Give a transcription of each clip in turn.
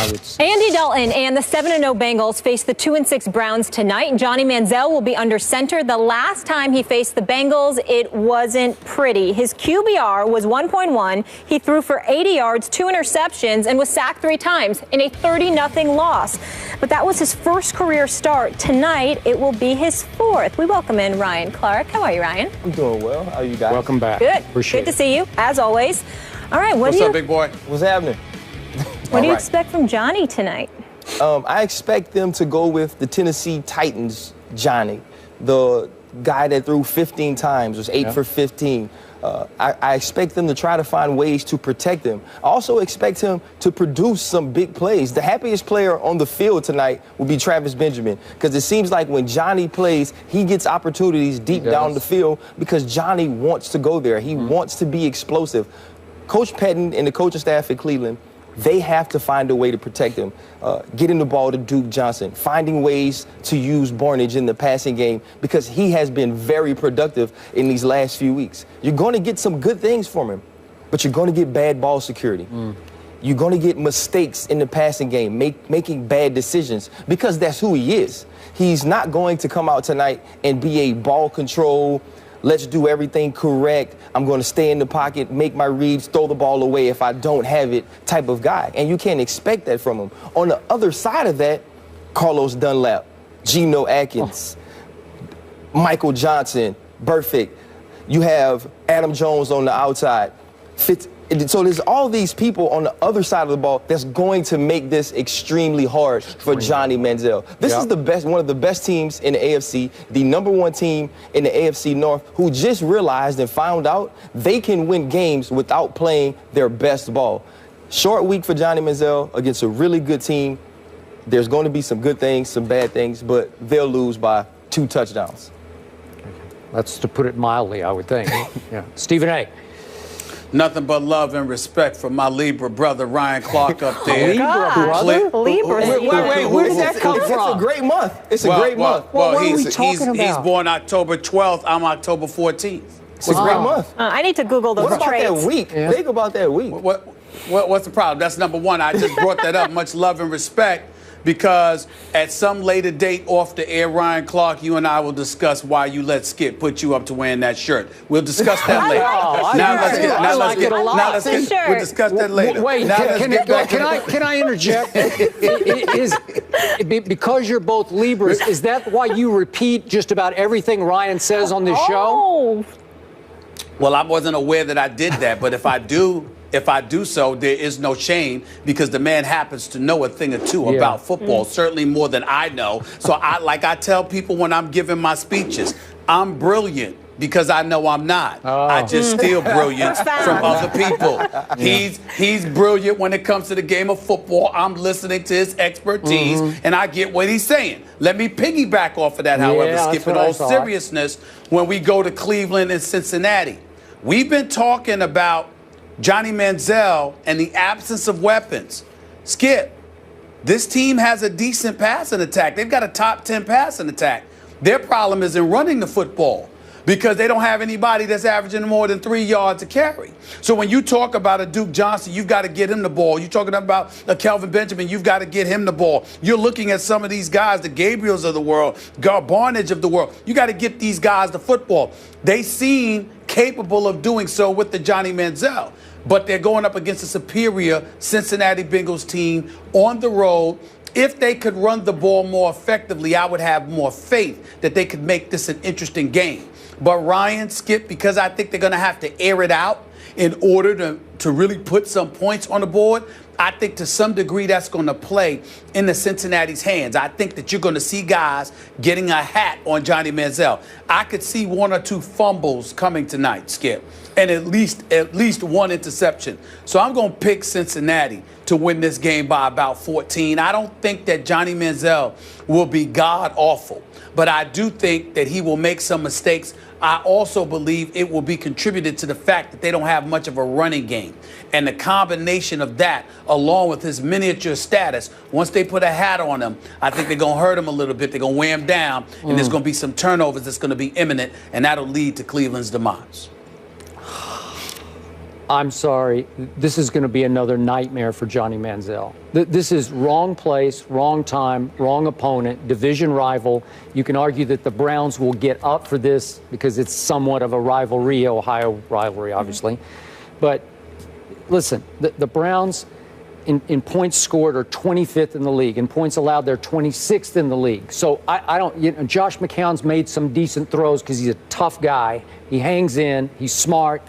I would say. Andy Dalton and the 7-0 Bengals face the 2-6 Browns tonight. Johnny Manziel will be under center. The last time he faced the Bengals, it wasn't pretty. His QBR was 1.1. He threw for 80 yards, 2 interceptions, and was sacked 3 times in a 30-0 loss. But that was his first career start. Tonight, it will be his 4th. We welcome in Ryan Clark. How are you, Ryan? I'm doing well. How are you guys? Welcome back. Good. Appreciate Good to see you, as always. All right, What's up, big boy? What's happening? What do you expect from Johnny tonight? I expect them to go with the Tennessee Titans, Johnny, the guy that threw 15 times, was 8 for 15. I expect them to try to find ways to protect him. I also expect him to produce some big plays. The happiest player on the field tonight will be Travis Benjamin, because it seems like when Johnny plays, he gets opportunities deep down the field because Johnny wants to go there. He wants to be explosive. Coach Pettin and the coaching staff at Cleveland, they have to find a way to protect him, getting the ball to Duke Johnson, finding ways to use Barnage in the passing game, because he has been very productive in these last few weeks. You're going to get some good things from him, but you're going to get bad ball security. You're going to get mistakes in the passing game, making bad decisions, because that's who he is. He's not going to come out tonight and be a ball control, let's do everything correct, I'm going to stay in the pocket, make my reads, throw the ball away if I don't have it type of guy. And you can't expect that from him. On the other side of that, Carlos Dunlap, Geno Atkins, Michael Johnson, Burfict. You have Adam Jones on the outside. So there's all these people on the other side of the ball that's going to make this extremely hard for Johnny Manziel. This is the best, one of the best teams in the AFC, the #1 team in the AFC North, who just realized and found out they can win games without playing their best ball. Short week for Johnny Manziel against a really good team. There's going to be some good things, some bad things, but they'll lose by 2 touchdowns. That's to put it mildly, I would think. Stephen A. Nothing but love and respect from my Libra brother, Ryan Clark, up there. Libra? Wait, where did that come from? It's a great month. It's a great month. Well, what are we talking about? He's born October 12th. I'm October 14th. It's a great month. I need to Google those What about traits. that week? Think about that week. What's the problem? That's number one. I just brought that up. Much love and respect. Because at some later date off the air, Ryan Clark, you and I will discuss why you let Skip put you up to wearing that shirt. We'll discuss that later. We'll discuss that later. Wait, can I interject? Because you're both Libras, is that why you repeat just about everything Ryan says on this show? Well, I wasn't aware that I did that, but if I do so, there is no shame, because the man happens to know a thing or two about football, certainly more than I know. So I tell people when I'm giving my speeches, I'm brilliant because I know I'm not. I just steal brilliance from other people. He's brilliant when it comes to the game of football. I'm listening to his expertise, and I get what he's saying. Let me piggyback off of that, however, Skip, in all seriousness, when we go to Cleveland and Cincinnati. We've been talking about Johnny Manziel and the absence of weapons. Skip, this team has a decent passing attack. They've got a top 10 passing attack. Their problem is in running the football, because they don't have anybody that's averaging more than 3 yards a carry. So when you talk about a Duke Johnson, you've got to get him the ball. You're talking about a Kelvin Benjamin, you've got to get him the ball. You're looking at some of these guys, the Gabriels of the world, Barnage of the world. You got to get these guys the football. They seem capable of doing so with the Johnny Manziel, but they're going up against a superior Cincinnati Bengals team on the road. If they could run the ball more effectively, I would have more faith that they could make this an interesting game. But Ryan, Skip, because I think they're going to have to air it out in order to really put some points on the board, I think to some degree that's going to play in the Cincinnati's hands. I think that you're going to see guys getting a hat on Johnny Manziel. I could see 1 or 2 fumbles coming tonight, Skip, and at least 1 interception. So I'm going to pick Cincinnati to win this game by about 14. I don't think that Johnny Manziel will be god-awful, but I do think that he will make some mistakes. I also believe it will be contributed to the fact that they don't have much of a running game. And the combination of that, along with his miniature status, once they put a hat on him, I think they're going to hurt him a little bit. They're going to wear him down, and there's going to be some turnovers that's going to be imminent, and that'll lead to Cleveland's demise. I'm sorry. This is going to be another nightmare for Johnny Manziel. This is wrong place, wrong time, wrong opponent, division rival. You can argue that the Browns will get up for this because it's somewhat of a rivalry, Ohio rivalry, obviously. But listen, the Browns in points scored are 25th in the league. In points allowed, they're 26th in the league. So I don't, Josh McCown's made some decent throws because he's a tough guy. He hangs in, he's smart,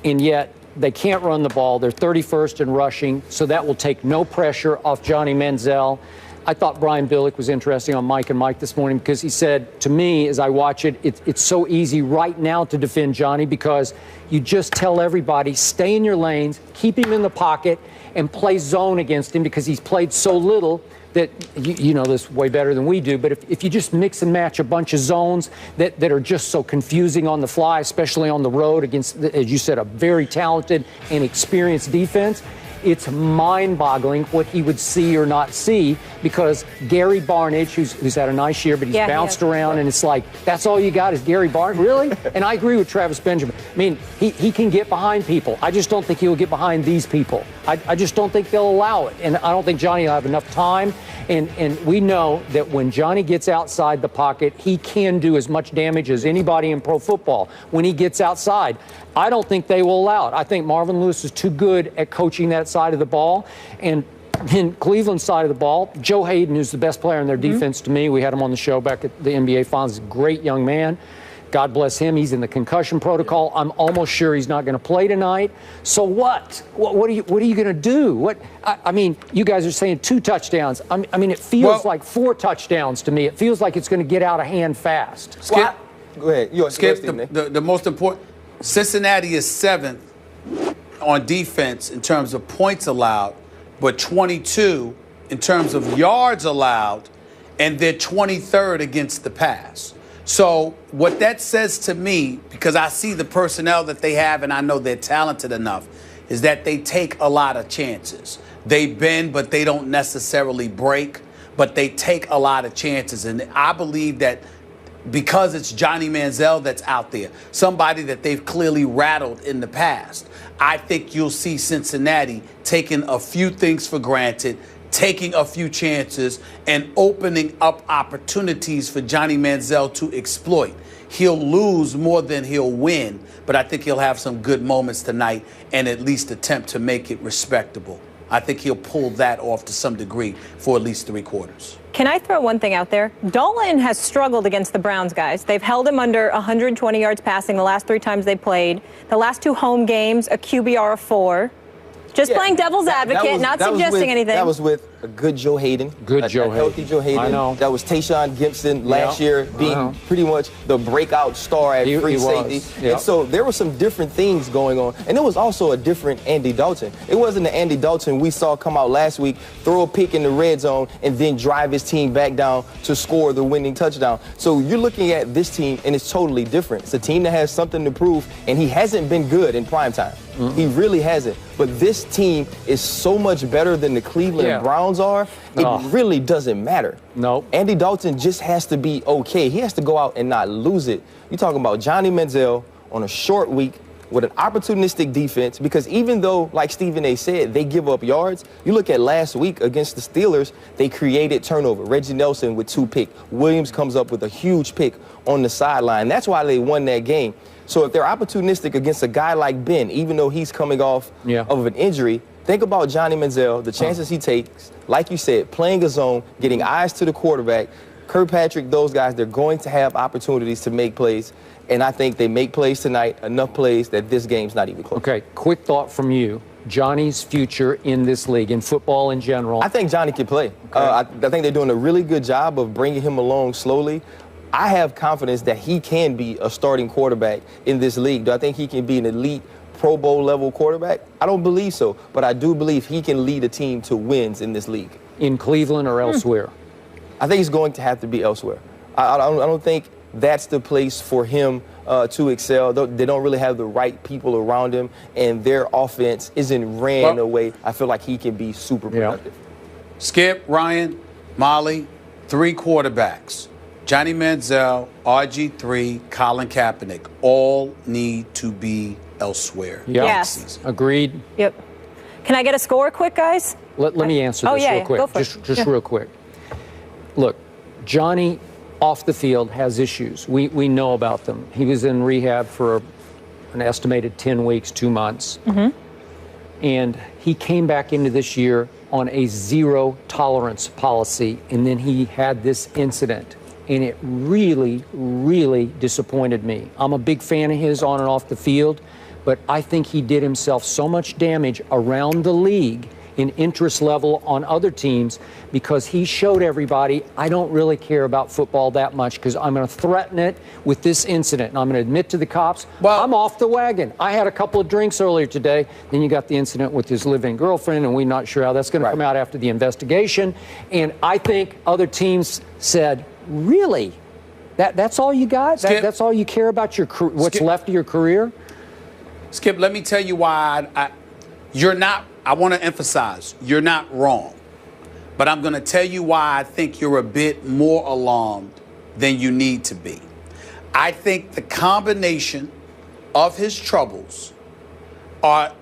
and yet they can't run the ball. They're 31st in rushing, so that will take no pressure off Johnny Manziel. I thought Brian Billick was interesting on Mike and Mike this morning because he said to me, as I watch it, it's so easy right now to defend Johnny because you just tell everybody, stay in your lanes, keep him in the pocket, and play zone against him because he's played so little that you know this way better than we do. But if you just mix and match a bunch of zones that are just so confusing on the fly, especially on the road against, as you said, a very talented and experienced defense, it's mind-boggling what he would see or not see because Gary Barnidge, who's had a nice year, but he's bounced around, and it's like, that's all you got is Gary Barnidge? Really? And I agree with Travis Benjamin. I mean, he can get behind people. I just don't think he'll get behind these people. I just don't think they'll allow it. And I don't think Johnny will have enough time. And we know that when Johnny gets outside the pocket, he can do as much damage as anybody in pro football when he gets outside. I don't think they will allow it. I think Marvin Lewis is too good at coaching that side of the ball. And in Cleveland's side of the ball, Joe Hayden, who's the best player in their defense to me, we had him on the show back at the NBA Finals, great young man. God bless him. He's in the concussion protocol. I'm almost sure he's not going to play tonight. So what? What are you going to do? I mean, you guys are saying 2 touchdowns. I mean, it feels like 4 touchdowns to me. It feels like it's going to get out of hand fast. Skip, go ahead. Skip, the most important. Cincinnati is 7th on defense in terms of points allowed, but 22 in terms of yards allowed, and they're 23rd against the pass. So what that says to me, because I see the personnel that they have and I know they're talented enough, is that they take a lot of chances. They bend, but they don't necessarily break, but they take a lot of chances. And I believe that because it's Johnny Manziel that's out there, somebody that they've clearly rattled in the past, I think you'll see Cincinnati taking a few things for granted, taking a few chances, and opening up opportunities for Johnny Manziel to exploit. He'll lose more than he'll win, but I think he'll have some good moments tonight and at least attempt to make it respectable. I think he'll pull that off to some degree for at least 3 quarters. Can I throw one thing out there? Dolan has struggled against the Browns, guys. They've held him under 120 yards passing the last 3 times they played. The last 2 home games, a QBR of 4. Just playing devil's advocate, not suggesting anything. That was with a good Joe Hayden. Healthy Joe Hayden. I know. That was Tayshaun Gibson last year being pretty much the breakout star at free safety. Yep. And so there were some different things going on. And it was also a different Andy Dalton. It wasn't the Andy Dalton we saw come out last week, throw a pick in the red zone, and then drive his team back down to score the winning touchdown. So you're looking at this team, and it's totally different. It's a team that has something to prove, and he hasn't been good in primetime. He really hasn't. But this team is so much better than the Cleveland Browns are, it really doesn't matter. No. Andy Dalton just has to be okay. He has to go out and not lose it. You're talking about Johnny Manziel on a short week with an opportunistic defense, because even though, like Stephen A. said, they give up yards, you look at last week against the Steelers, they created turnover. Reggie Nelson with 2 picks. Williams comes up with a huge pick on the sideline. That's why they won that game. So if they're opportunistic against a guy like Ben, even though he's coming off of an injury, think about Johnny Manziel, the chances he takes, like you said, playing a zone, getting eyes to the quarterback. Kirkpatrick, those guys, they're going to have opportunities to make plays. And I think they make plays tonight, enough plays that this game's not even close. Okay, quick thought from you. Johnny's future in this league, in football in general. I think Johnny can play. Okay. I think they're doing a really good job of bringing him along slowly. I have confidence that he can be a starting quarterback in this league. Do I think he can be an elite Pro Bowl level quarterback? I don't believe so, but I do believe he can lead a team to wins in this league. In Cleveland or elsewhere? I think he's going to have to be elsewhere. I don't think that's the place for him to excel. They don't really have the right people around him, and their offense isn't ran in a way I feel like he can be super productive. Skip, Ryan, Molly, 3 quarterbacks. Johnny Manziel, RG3, Colin Kaepernick, all need to be elsewhere. Yeah. Yes. Season. Agreed. Yep. Can I get a score quick, guys? Let me answer this real quick. Go for just it. real quick. Look, Johnny off the field has issues. We know about them. He was in rehab for an estimated 10 weeks, 2 months. And he came back into this year on a zero tolerance policy, and then he had this incident, and it really, really disappointed me. I'm a big fan of his on and off the field, but I think he did himself so much damage around the league in interest level on other teams because he showed everybody, I don't really care about football that much because I'm going to threaten it with this incident. And I'm going to admit to the cops, well, I'm off the wagon. I had a couple of drinks earlier today. Then you got the incident with his live-in girlfriend, and we're not sure how that's going to come out after the investigation. And I think other teams said, really? That's all you got? That's all you care about what's left of your career? Skip, let me tell you why you're not. I want to emphasize, you're not wrong. But I'm going to tell you why I think you're a bit more alarmed than you need to be. I think the combination of his troubles are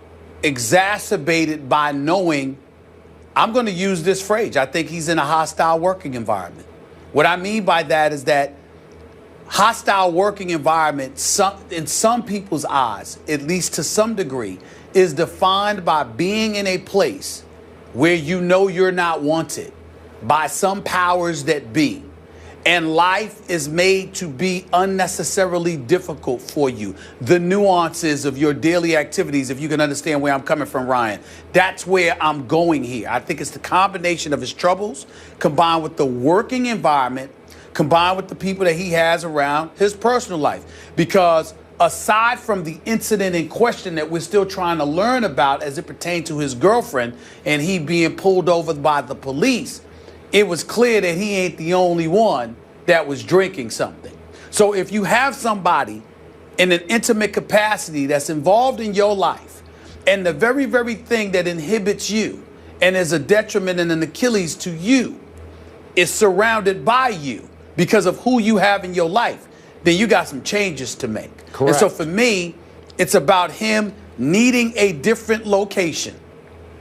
exacerbated by knowing, I'm going to use this phrase, I think he's in a hostile working environment. What I mean by that is that hostile working environment, in some people's eyes, at least to some degree, is defined by being in a place where you know you're not wanted by some powers that be. And life is made to be unnecessarily difficult for you. The nuances of your daily activities, if you can understand where I'm coming from, Ryan, that's where I'm going here. I think it's the combination of his troubles combined with the working environment, combined with the people that he has around his personal life. Because aside from the incident in question that we're still trying to learn about as it pertained to his girlfriend and he being pulled over by the police, it was clear that he ain't the only one that was drinking something. So if you have somebody in an intimate capacity that's involved in your life, and the very, very thing that inhibits you and is a detriment and an Achilles to you is surrounded by you because of who you have in your life, then you got some changes to make. Correct. And so for me, it's about him needing a different location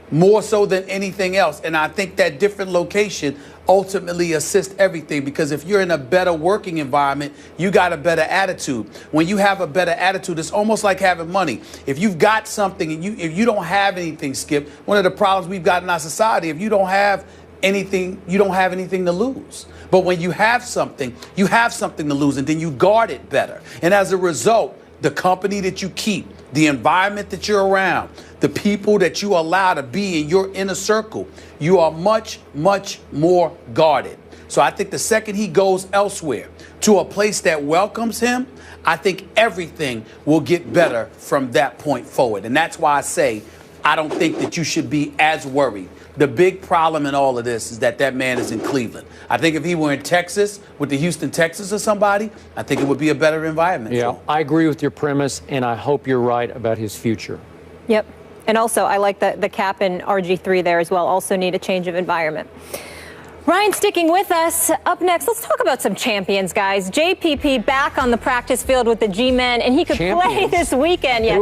more so than anything else. And I think that different location ultimately assists everything, because if you're in a better working environment, you got a better attitude. When you have a better attitude, it's almost like having money. If you've got something and if you don't have anything, Skip, one of the problems we've got in our society, if you don't have anything, you don't have anything to lose. But when you have something to lose, and then you guard it better. And as a result, the company that you keep, the environment that you're around, the people that you allow to be in your inner circle, you are much, much more guarded. So I think the second he goes elsewhere to a place that welcomes him, I think everything will get better from that point forward. And that's why I say I don't think that you should be as worried. The big problem in all of this is that man is in Cleveland. I think if he were in Texas, with the Houston Texans or somebody, I think it would be a better environment. Yeah, I agree with your premise, and I hope you're right about his future. Yep. And also, I like the cap and RG3 there as well. Also need a change of environment. Ryan sticking with us. Up next, let's talk about some champions, guys. JPP back on the practice field with the G-Men, and he could play this weekend.